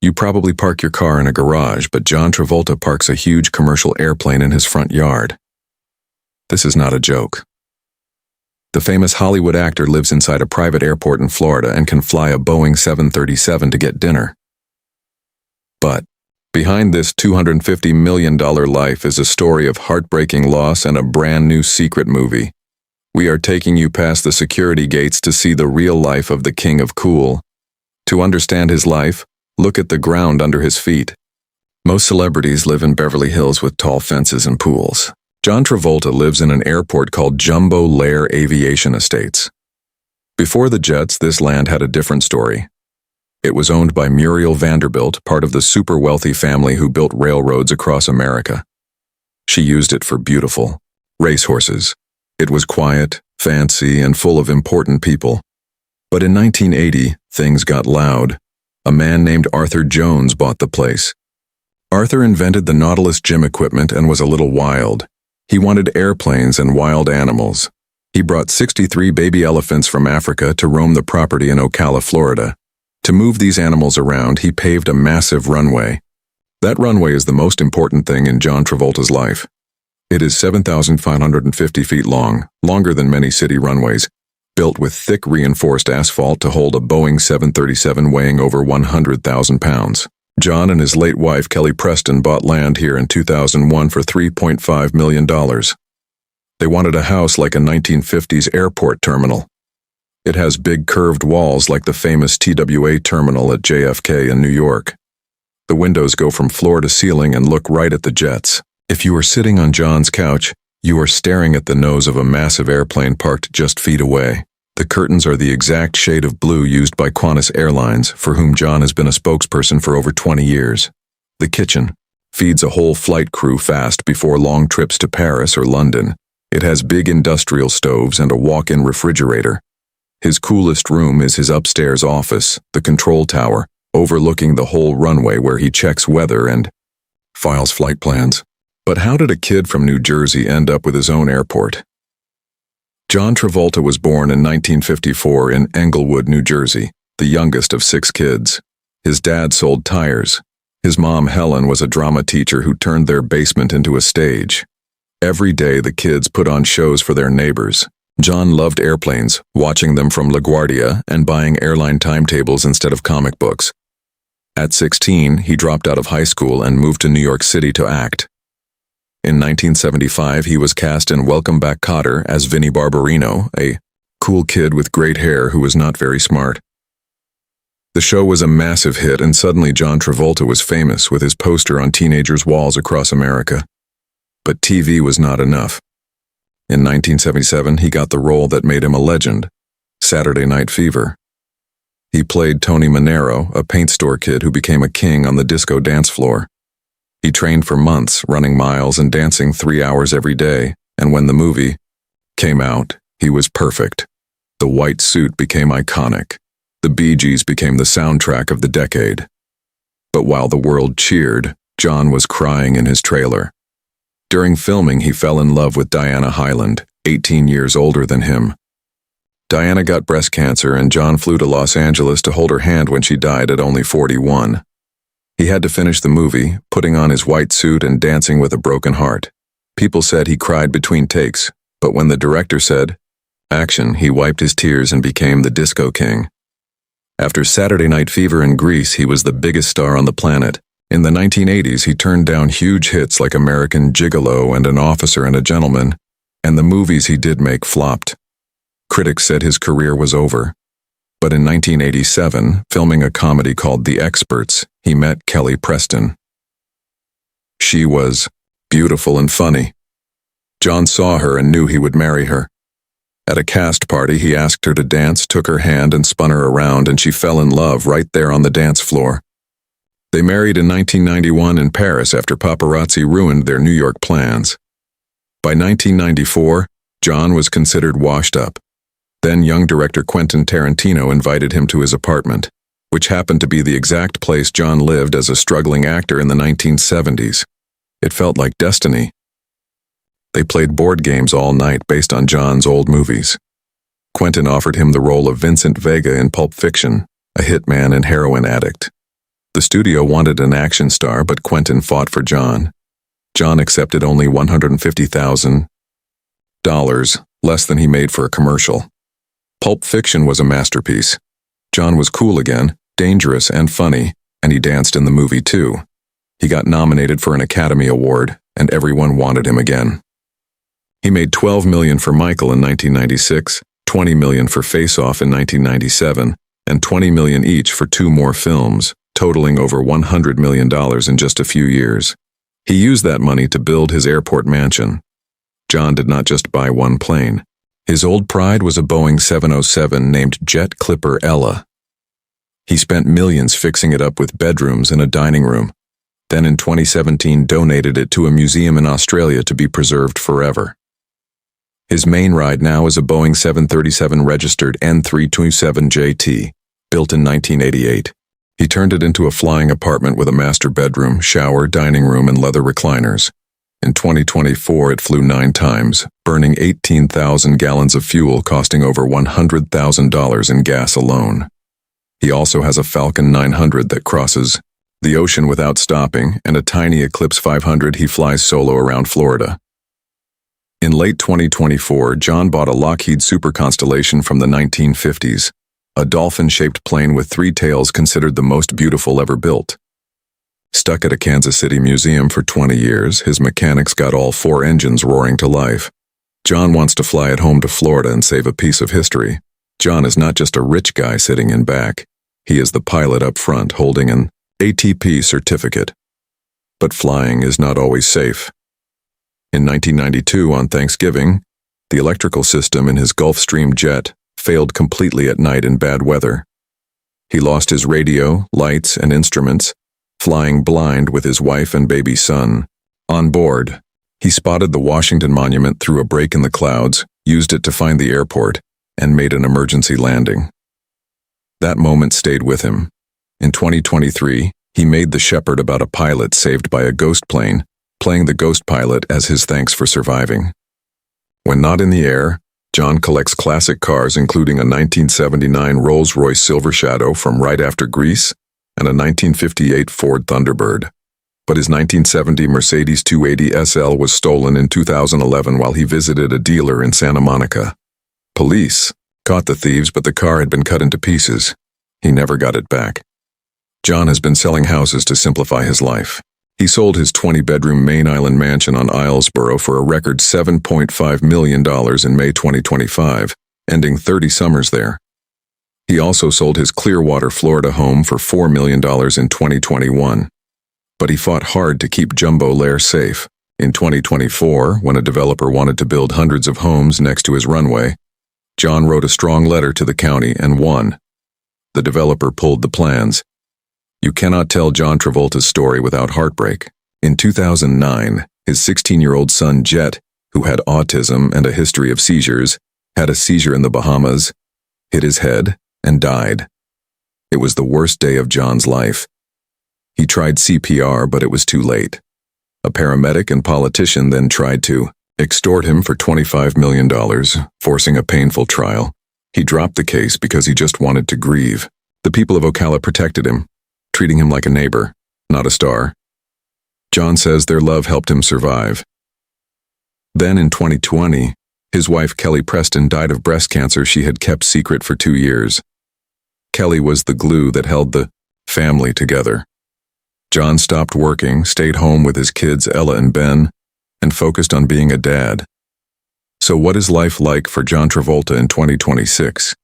You probably park your car in a garage, but John Travolta parks a huge commercial airplane in his front yard. This is not a joke. The famous Hollywood actor lives inside a private airport in Florida and can fly a Boeing 737 to get dinner. But behind this $250 million life is a story of heartbreaking loss and a brand new secret movie. We are taking you past the security gates to see the real life of the King of Cool. To understand his life, look at the ground under his feet. Most celebrities live in Beverly Hills with tall fences and pools. John Travolta lives in an airport called Jumbo Lair Aviation Estates. Before the Jetts, this land had a different story. It was owned by Muriel Vanderbilt, part of the super wealthy family who built railroads across America. She used it for beautiful racehorses. It was quiet, fancy, and full of important people. But in 1980, things got loud. A man named Arthur Jones bought the place. Arthur invented the Nautilus gym equipment and was a little wild. He wanted airplanes and wild animals. He brought 63 baby elephants from Africa to roam the property in Ocala, Florida. To move these animals around, he paved a massive runway. That runway is the most important thing in John Travolta's life. It is 7,550 feet long, longer than many city runways, built with thick reinforced asphalt to hold a Boeing 737 weighing over 100,000 pounds. John and his late wife Kelly Preston bought land here in 2001 for $3.5 million. They wanted a house like a 1950s airport terminal. It has big curved walls like the famous TWA terminal at JFK in New York. The windows go from floor to ceiling and look right at the jets. If you are sitting on John's couch, you are staring at the nose of a massive airplane parked just feet away. The curtains are the exact shade of blue used by Qantas Airlines, for whom John has been a spokesperson for over 20 years. The kitchen feeds a whole flight crew fast before long trips to Paris or London. It has big industrial stoves and a walk-in refrigerator. His coolest room is his upstairs office, the control tower, overlooking the whole runway where he checks weather and files flight plans. But how did a kid from New Jersey end up with his own airport? John Travolta was born in 1954 in Englewood, New Jersey, the youngest of 6 kids. His dad sold tires. His mom, Helen, was a drama teacher who turned their basement into a stage. Every day the kids put on shows for their neighbors. John loved airplanes, watching them from LaGuardia and buying airline timetables instead of comic books. At 16, he dropped out of high school and moved to New York City to act. In 1975, he was cast in Welcome Back, Kotter as Vinnie Barbarino, a cool kid with great hair who was not very smart. The show was a massive hit, and suddenly John Travolta was famous with his poster on teenagers' walls across America. But TV was not enough. In 1977, he got the role that made him a legend, Saturday Night Fever. He played Tony Manero, a paint store kid who became a king on the disco dance floor. He trained for months, running miles and dancing 3 hours every day, and when the movie came out, he was perfect. The white suit became iconic. The Bee Gees became the soundtrack of the decade. But while the world cheered, John was crying in his trailer. During filming, he fell in love with Diana Hyland, 18 years older than him. Diana got breast cancer, and John flew to Los Angeles to hold her hand when she died at only 41. He had to finish the movie, putting on his white suit and dancing with a broken heart. People said he cried between takes, but when the director said, "Action," he wiped his tears and became the disco king. After Saturday Night Fever in Greece, he was the biggest star on the planet. In the 1980s, he turned down huge hits like American Gigolo and An Officer and a Gentleman, and the movies he did make flopped. Critics said his career was over. But in 1987, filming a comedy called The Experts, he met Kelly Preston. She was beautiful and funny. John saw her and knew he would marry her. At a cast party, he asked her to dance, took her hand and spun her around, and she fell in love right there on the dance floor. They married in 1991 in Paris after paparazzi ruined their New York plans. By 1994, John was considered washed up. Then young director Quentin Tarantino invited him to his apartment, which happened to be the exact place John lived as a struggling actor in the 1970s. It felt like destiny. They played board games all night based on John's old movies. Quentin offered him the role of Vincent Vega in Pulp Fiction, a hitman and heroin addict. The studio wanted an action star, but Quentin fought for John. John accepted only $150,000, less than he made for a commercial. Pulp Fiction was a masterpiece. John was cool again, dangerous and funny, and he danced in the movie too. He got nominated for an Academy Award, and everyone wanted him again. He made $12 million for Michael in 1996, $20 million for Face Off in 1997, and $20 million each for 2 more films, totaling over $100 million in just a few years. He used that money to build his airport mansion. John did not just buy one plane. His old pride was a Boeing 707 named Jett Clipper Ella. He spent millions fixing it up with bedrooms and a dining room. Then in 2017 donated it to a museum in Australia to be preserved forever. His main ride now is a Boeing 737 registered N327JT, built in 1988. He turned it into a flying apartment with a master bedroom, shower, dining room, and leather recliners. In 2024, it flew 9 times, burning 18,000 gallons of fuel, costing over $100,000 in gas alone. He also has a Falcon 900 that crosses the ocean without stopping, and a tiny Eclipse 500 he flies solo around Florida. In late 2024, John bought a Lockheed Super Constellation from the 1950s, a dolphin-shaped plane with 3 tails considered the most beautiful ever built. Stuck at a Kansas City museum for 20 years, his mechanics got all 4 engines roaring to life. John wants to fly it home to Florida and save a piece of history. John is not just a rich guy sitting in back. He is the pilot up front holding an ATP certificate. But flying is not always safe. In 1992, on Thanksgiving, the electrical system in his Gulfstream jet failed completely at night in bad weather. He lost his radio, lights, and instruments, flying blind with his wife and baby son. On board, he spotted the Washington Monument through a break in the clouds, used it to find the airport, and made an emergency landing. That moment stayed with him. In 2023, he made the Shepherd about a pilot saved by a ghost plane, playing the ghost pilot as his thanks for surviving. When not in the air, John collects classic cars including a 1979 Rolls-Royce Silver Shadow from right after Grease and a 1958 Ford Thunderbird. But his 1970 Mercedes 280 SL was stolen in 2011 while he visited a dealer in Santa Monica. Police caught the thieves, but the car had been cut into pieces. He never got it back. John has been selling houses to simplify his life. He sold his 20-bedroom Main Island mansion on Islesboro for a record $7.5 million in May 2025, ending 30 summers there. He also sold his Clearwater, Florida home for $4 million in 2021. But he fought hard to keep Jumbo Lair safe. In 2024, when a developer wanted to build hundreds of homes next to his runway, John wrote a strong letter to the county and won. The developer pulled the plans. You cannot tell John Travolta's story without heartbreak. In 2009, his 16-year-old son Jett, who had autism and a history of seizures, had a seizure in the Bahamas, hit his head, and died. It was the worst day of John's life. He tried CPR, but it was too late. A paramedic and politician then tried to extort him for $25 million, forcing a painful trial. He dropped the case because he just wanted to grieve. The people of Ocala protected him, treating him like a neighbor, not a star. John says their love helped him survive. Then in 2020, his wife Kelly Preston died of breast cancer she had kept secret for 2 years. Kelly was the glue that held the family together. John stopped working, stayed home with his kids Ella and Ben, and focused on being a dad. So what is life like for John Travolta in 2026?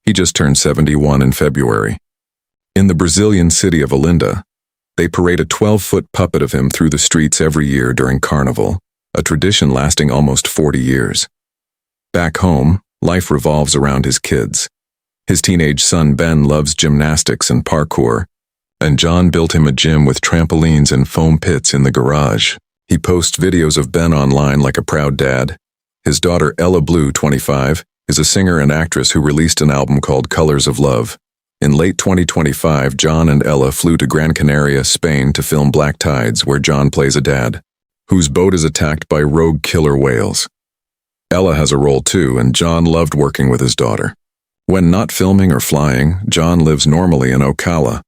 He just turned 71 in February. In the Brazilian city of Olinda, they parade a 12-foot puppet of him through the streets every year during Carnival, a tradition lasting almost 40 years. Back home, life revolves around his kids. His teenage son Ben loves gymnastics and parkour, and John built him a gym with trampolines and foam pits in the garage. He posts videos of Ben online like a proud dad. His daughter Ella Blue, 25, is a singer and actress who released an album called Colors of Love. In late 2025, John and Ella flew to Gran Canaria, Spain to film Black Tides, where John plays a dad, whose boat is attacked by rogue killer whales. Ella has a role too, and John loved working with his daughter. When not filming or flying, John lives normally in Ocala.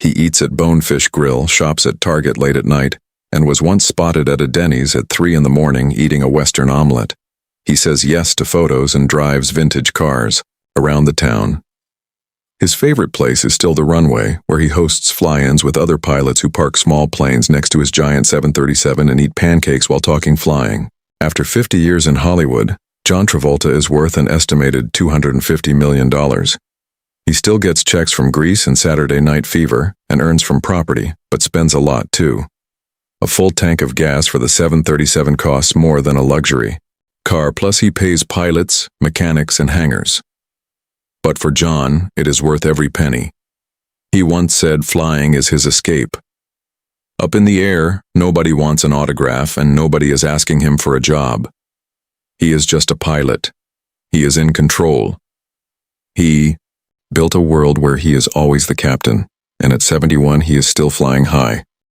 He eats at Bonefish Grill, shops at Target late at night, and was once spotted at a Denny's at 3 in the morning eating a Western omelet. He says yes to photos and drives vintage cars around the town. His favorite place is still the runway, where he hosts fly-ins with other pilots who park small planes next to his giant 737 and eat pancakes while talking flying. After 50 years in Hollywood, John Travolta is worth an estimated $250 million. He still gets checks from Grease and Saturday Night Fever and earns from property, but spends a lot too. A full tank of gas for the 737 costs more than a luxury car, plus he pays pilots, mechanics, and hangars. But for John, it is worth every penny. He once said flying is his escape. Up in the air, nobody wants an autograph and nobody is asking him for a job. He is just a pilot. He is in control. He built a world where he is always the captain, and at 71 he is still flying high.